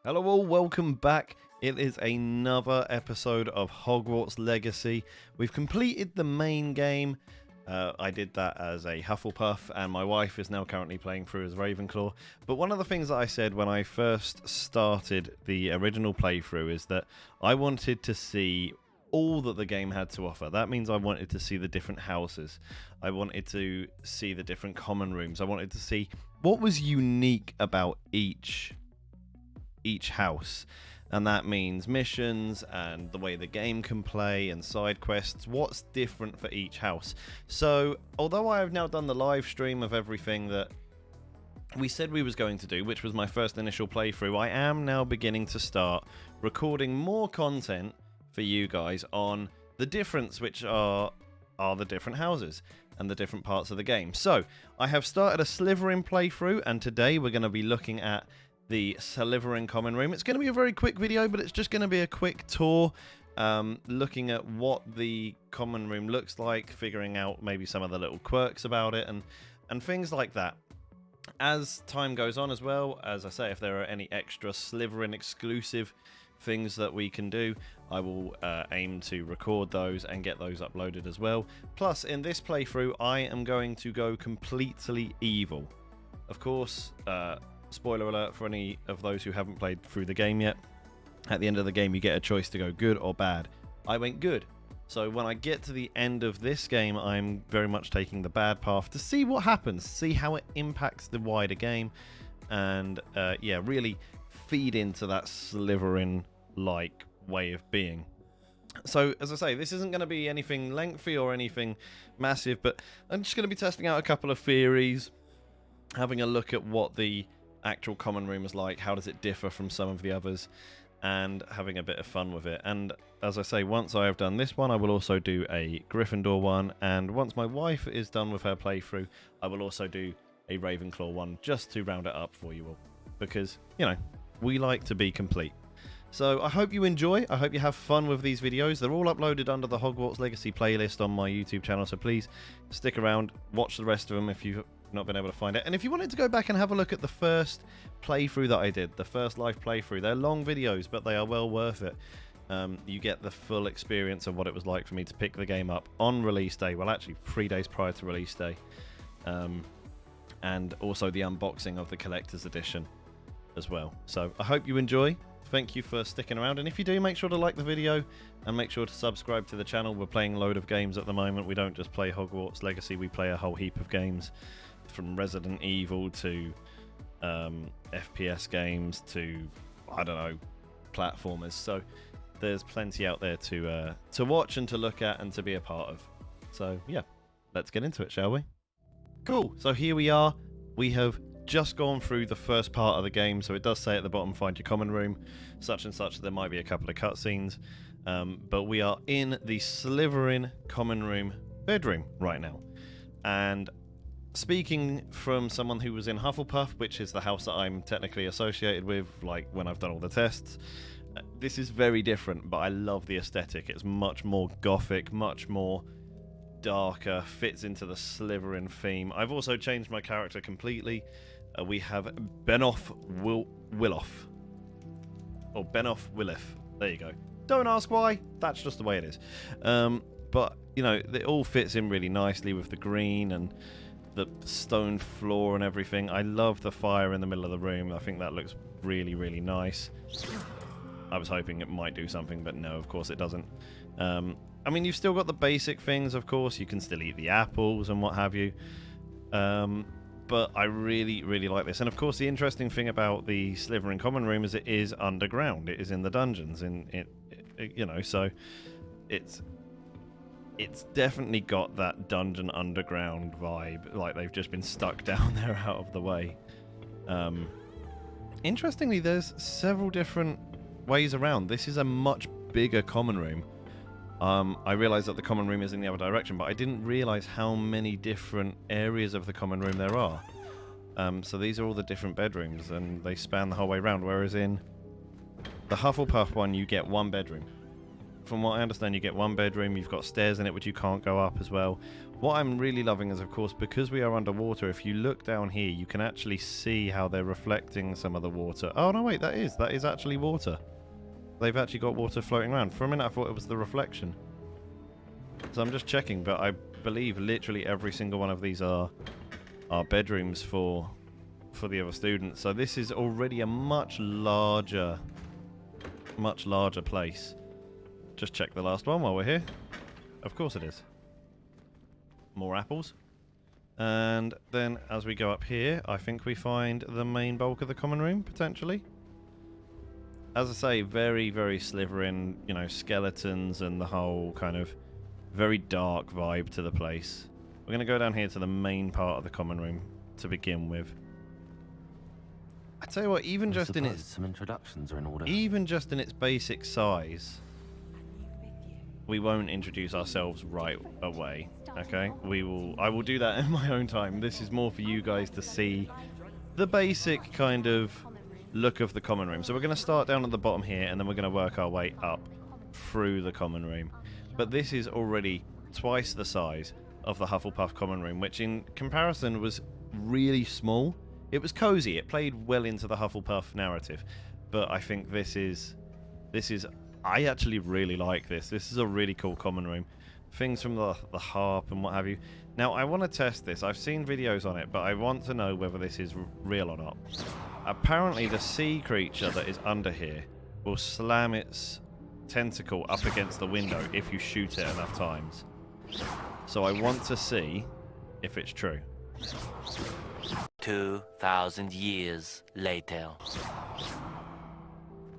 Hello all, welcome back. It is another episode of Hogwarts Legacy. We've completed the main game. I did that as a Hufflepuff, and my wife is now currently playing through as Ravenclaw. But one of the things that I said when I first started the original playthrough is that I wanted to see all that the game had to offer. That means I wanted to see the different houses. I wanted to see the different common rooms. I wanted to see what was unique about each house, and that means missions and the way the game can play and side quests. What's different for each house? So although I have now done the live stream of everything that we said we was going to do, which was my first initial playthrough, I am now beginning to start recording more content for you guys on the difference, which are the different houses and the different parts of the game. So I have started a Slytherin playthrough, and today we're going to be looking at the Slytherin Common Room. It's going to be a very quick video, but it's just going to be a quick tour, looking at what the Common Room looks like, figuring out maybe some of the little quirks about it, and things like that. As time goes on as well, as I say, if there are any extra Slytherin exclusive things that we can do, I will aim to record those and get those uploaded as well. Plus, in this playthrough, I am going to go completely evil. Of course, spoiler alert for any of those who haven't played through the game yet. At the end of the game, you get a choice to go good or bad. I went good. So when I get to the end of this game, I'm very much taking the bad path to see what happens, see how it impacts the wider game, and yeah, really feed into that Slytherin-like way of being. So, as I say, this isn't going to be anything lengthy or anything massive, but I'm just going to be testing out a couple of theories, having a look at what the actual common room is like, how does it differ from some of the others, and having a bit of fun with it. And as I say, once I have done this one, I will also do a Gryffindor one, and once my wife is done with her playthrough, I will also do a Ravenclaw one, just to round it up for you all, because, you know, we like to be complete. So I hope you enjoy, I hope you have fun with these videos. They're all uploaded under the Hogwarts Legacy playlist on my YouTube channel, so please stick around, watch the rest of them if you've not been able to find it. And if you wanted to go back and have a look at the first playthrough that I did, the first live playthrough, they're long videos, but they are well worth it. You get the full experience of what it was like for me to pick the game up on release day, well actually 3 days prior to release day, and also the unboxing of the collector's edition as well. So I hope you enjoy. Thank you for sticking around, and if you do, make sure to like the video and make sure to subscribe to the channel. We're playing a load of games at the moment. We don't just play Hogwarts Legacy, we play a whole heap of games, from Resident Evil to FPS games to, I don't know, platformers. So there's plenty out there to watch and to look at and to be a part of. So yeah, let's get into it, shall we? Cool, so here we are. We have just gone through the first part of the game, so it does say at the bottom, find your common room, such and such. There might be a couple of cutscenes, but we are in the Slytherin Common Room bedroom right now. And speaking from someone who was in Hufflepuff, which is the house that I'm technically associated with, like when I've done all the tests, this is very different, but I love the aesthetic. It's much more gothic, much more darker, fits into the Slytherin theme. I've also changed my character completely. We have Benoth Willeth. Or Benoth Willeth. There you go. Don't ask why. That's just the way it is. But, you know, it all fits in really nicely with the green and the stone floor and everything. I love the fire in the middle of the room. I think that looks really, really nice. I was hoping it might do something, but no, of course it doesn't. I mean, you've still got the basic things, of course. You can still eat the apples and what have you. But I really, really like this. And of course, the interesting thing about the Slytherin Common Room is it is underground. It is in the dungeons. You know, so it's definitely got that dungeon underground vibe, like they've just been stuck down there out of the way. Interestingly, there's several different ways around. This is a much bigger common room. I realised that the common room is in the other direction, but I didn't realise how many different areas of the common room there are. So these are all the different bedrooms, and they span the whole way around, whereas in the Hufflepuff one, you get one bedroom. from what I understand, you get one bedroom, you've got stairs in it which you can't go up as well. What I'm really loving is, of course, because we are underwater, if you look down here, you can actually see how they're reflecting some of the water. Oh, no, wait, that is actually water. They've actually got water floating around. For a minute, I thought it was the reflection. So I'm just checking, but I believe literally every single one of these are bedrooms for the other students. So this is already a much larger place. Just check the last one while we're here. Of course it is. More apples. And then as we go up here, I think we find the main bulk of the common room, potentially. As I say, very, very Slytherin, you know, skeletons and the whole kind of very dark vibe to the place. We're going to go down here to the main part of the common room to begin with. I tell you what, even just in its some introductions are in order. Even just in its basic size, we won't introduce ourselves right away. Okay, I will do that in my own time. This is more for you guys to see the basic kind of look of the common room. So we're going to start down at the bottom here, and then we're going to work our way up through the common room. But this is already twice the size of the Hufflepuff common room, which in comparison was really small. It was cozy. It played well into the Hufflepuff narrative. But I think this is I actually really like this. This is a really cool common room. Things from the harp and what have you. Now, I want to test this. I've seen videos on it, but I want to know whether this is real or not. Apparently, the sea creature that is under here will slam its tentacle up against the window if you shoot it enough times. So I want to see if it's true. 2,000 years later.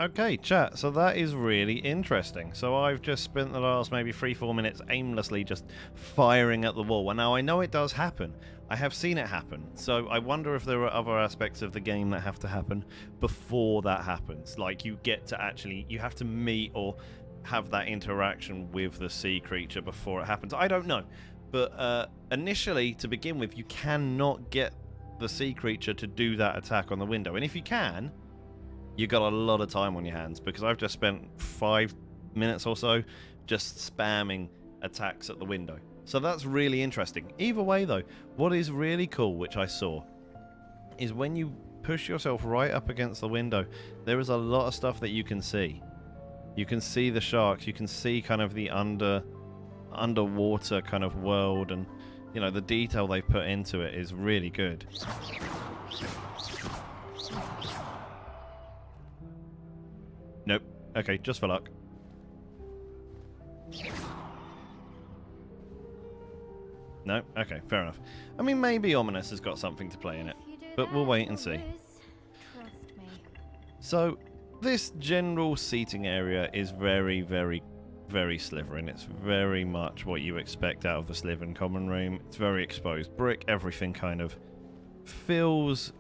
Okay, chat, so that is really interesting. So I've just spent the last maybe 3-4 minutes aimlessly just firing at the wall. And now I know it does happen. I have seen it happen. So I wonder if there are other aspects of the game that have to happen before that happens. Like you have to meet or have that interaction with the sea creature before it happens. I don't know. But initially, to begin with, you cannot get the sea creature to do that attack on the window. And if you can, you've got a lot of time on your hands, because I've just spent 5 minutes or so just spamming attacks at the window. So that's really interesting. Either way, though, what is really cool, which I saw, is when you push yourself right up against the window, there is a lot of stuff that you can see. You can see the sharks, you can see kind of the underwater kind of world, and you know, the detail they've put into it is really good. Nope. Okay, just for luck. No? Okay, fair enough. I mean, maybe Ominous has got something to play in it, but we'll wait and see. So, this general seating area is very, very, very Slytherin. It's very much what you expect out of the Slytherin Common Room. It's very exposed brick. Everything kind of feels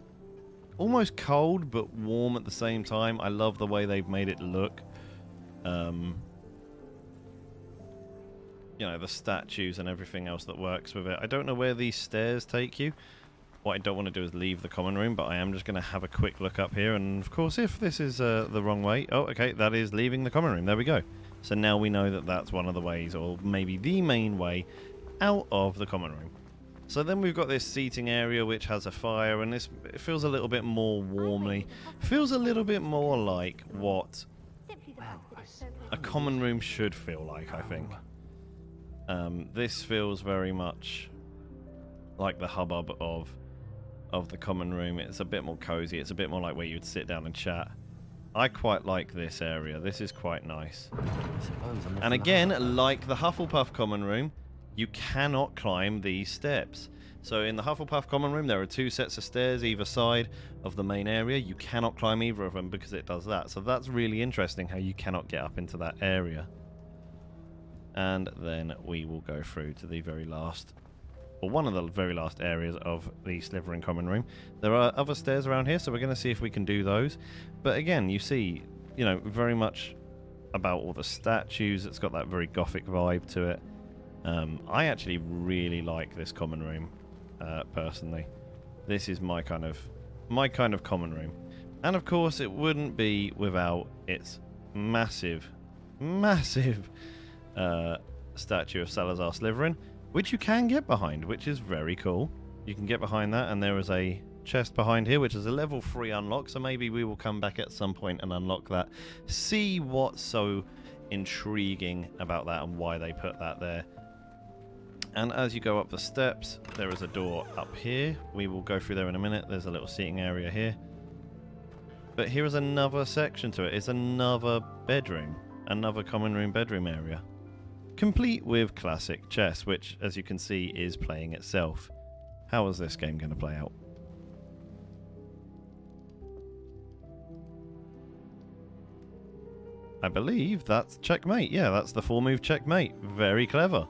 almost cold, but warm at the same time. I love the way they've made it look. You know, the statues and everything else that works with it. I don't know where these stairs take you. What I don't want to do is leave the common room, but I am just going to have a quick look up here. And of course, if this is the wrong way... Oh, okay, that is leaving the common room. There we go. So now we know that that's one of the ways, or maybe the main way, out of the common room. So then we've got this seating area which has a fire, and it feels a little bit more warmly. Feels a little bit more like what a common room should feel like, I think. This feels very much like the hubbub of the common room. It's a bit more cozy. It's a bit more like where you'd sit down and chat. I quite like this area. This is quite nice. And again, like the Hufflepuff common room, you cannot climb these steps. So in the Hufflepuff common room, there are 2 sets of stairs either side of the main area. You cannot climb either of them because it does that. So that's really interesting how you cannot get up into that area. And then we will go through to the very last, or one of the very last areas of the Slytherin Common Room. There are other stairs around here, so we're going to see if we can do those. But again, you see, you know, very much about all the statues. It's got that very gothic vibe to it. I actually really like this common room, personally. This is my kind of common room. And of course, it wouldn't be without its massive massive statue of Salazar Slytherin, which you can get behind, which is very cool. You can get behind that, and there is a chest behind here, which is a level 3 unlock, so maybe we will come back at some point and unlock that. See what's so intriguing about that and why they put that there. And as you go up the steps, there is a door up here. We will go through there in a minute. There's a little seating area here. But here is another section to it. It's another bedroom. Another common room bedroom area. Complete with classic chess, which, as you can see, is playing itself. How is this game going to play out? I believe that's checkmate. Yeah, that's the 4-move checkmate. Very clever.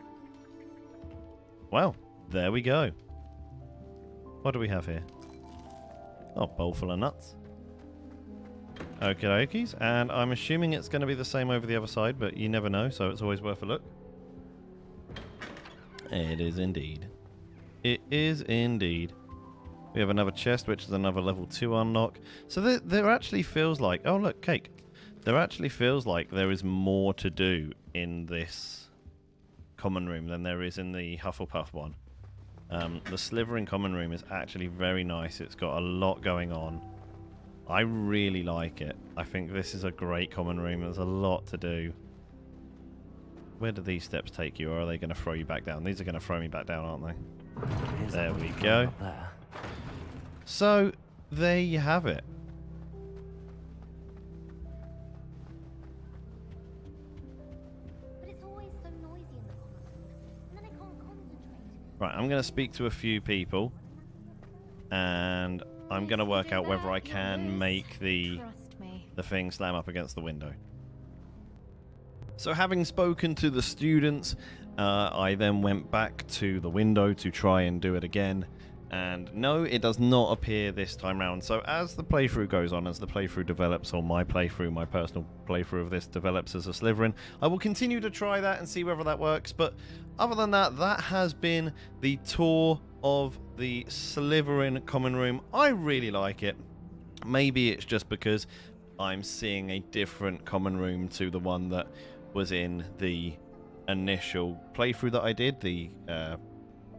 Well, there we go. What do we have here? Oh, bowl full of nuts. Okie dokies. And I'm assuming it's going to be the same over the other side, but you never know, so it's always worth a look. It is indeed. It is indeed. We have another chest, which is another level 2 unlock. So there actually feels like... Oh, look, cake. There actually feels like there is more to do in this common room than there is in the Hufflepuff one. The Slytherin Common Room is actually very nice. It's got a lot going on. I really like it. I think this is a great common room. There's a lot to do. Where do these steps take you, or are they going to throw you back down? These are going to throw me back down, aren't they? There we go. So, there you have it. Right, I'm going to speak to a few people, and I'm going to work out whether I can make the thing slam up against the window. So having spoken to the students, I then went back to the window to try and do it again. And no, it does not appear this time round. So as the playthrough goes on, as the playthrough develops, or my playthrough, my personal playthrough of this develops as a Slytherin, I will continue to try that and see whether that works. But other than that, that has been the tour of the Slytherin Common Room. I really like it. Maybe it's just because I'm seeing a different common room to the one that was in the initial playthrough that I did, the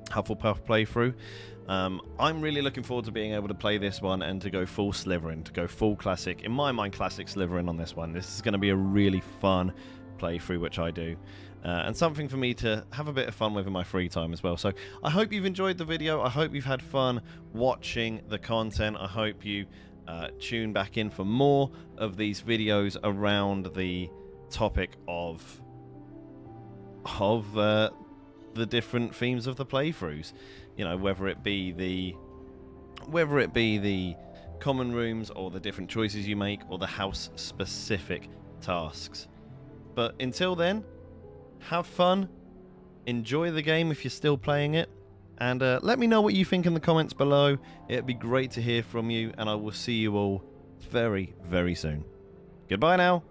Hufflepuff playthrough. I'm really looking forward to being able to play this one and to go full Slytherin, to go full classic, in my mind, classic Slytherin on this one. This is going to be a really fun playthrough, which I do, and something for me to have a bit of fun with in my free time as well. So I hope you've enjoyed the video. I hope you've had fun watching the content. I hope you tune back in for more of these videos around the topic of the different themes of the playthroughs. You know, whether it be the common rooms, or the different choices you make, or the house specific tasks. But until then, have fun, enjoy the game if you're still playing it, and let me know what you think in the comments below. It'd be great to hear from you, and I will see you all very, very soon. Goodbye now.